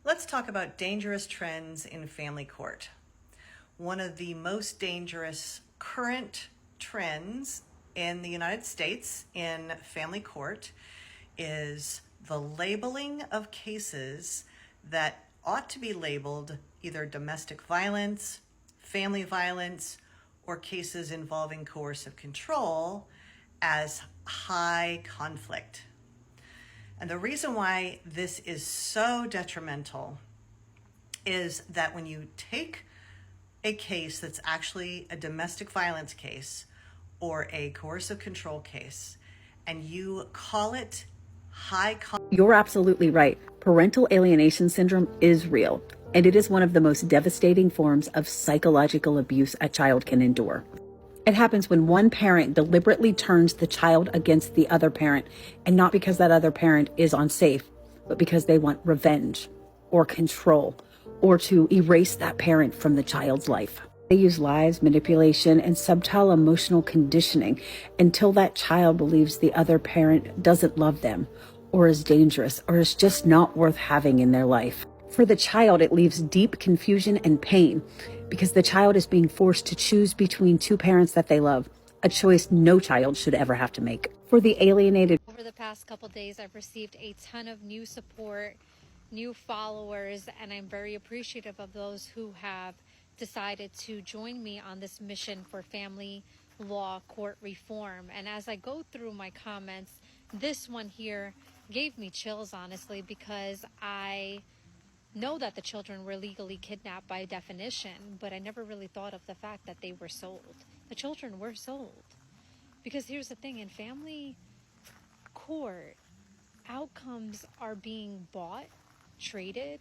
Let's talk about dangerous trends in family court. One of the most dangerous current trends in the United States in family court is the labeling of cases that ought to be labeled either domestic violence, family violence, or cases involving coercive control as high conflict. And the reason why this is so detrimental is that when you take a case that's actually a domestic violence case or a coercive control case and you call it You're absolutely right. Parental alienation syndrome is real, and it is one of the most devastating forms of psychological abuse a child can endure. It happens when one parent deliberately turns the child against the other parent, and not because that other parent is unsafe, but because they want revenge or control or to erase that parent from the child's life. They use lies, manipulation, and subtle emotional conditioning until that child believes the other parent doesn't love them or is dangerous or is just not worth having in their life. For the child, it leaves deep confusion and pain because the child is being forced to choose between two parents that they love, a choice no child should ever have to make. For the alienated, over the past couple days, I've received a ton of new support, new followers, and I'm very appreciative of those who have decided to join me on this mission for family law court reform. And as I go through my comments, this one here gave me chills, honestly, because I know that the children were legally kidnapped by definition, but I never really thought of the fact that they were sold. The children were sold. Because here's the thing, in family court, outcomes are being bought, traded,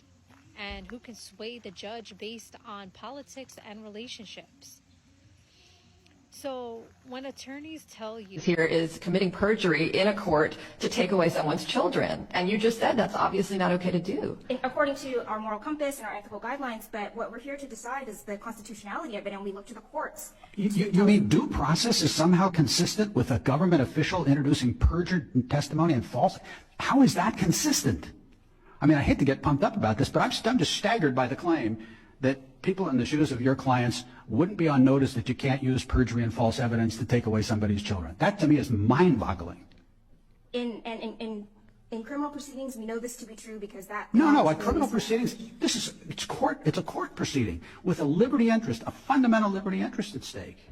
and who can sway the judge based on politics and relationships. So when attorneys tell you here is committing perjury in a court to take away someone's children, and you just said that's obviously not okay to do. According to our moral compass and our ethical guidelines, but what we're here to decide is the constitutionality of it, and we look to the courts. You mean due process is somehow consistent with a government official introducing perjured testimony and false? How is that consistent? I mean, I hate to get pumped up about this, but I'm just staggered by the claim that people in the shoes of your clients wouldn't be on notice that you can't use perjury and false evidence to take away somebody's children. That to me is mind-boggling. In criminal proceedings, we know this to be true because that. No, criminal proceedings, it's a court proceeding with a liberty interest, a fundamental liberty interest at stake.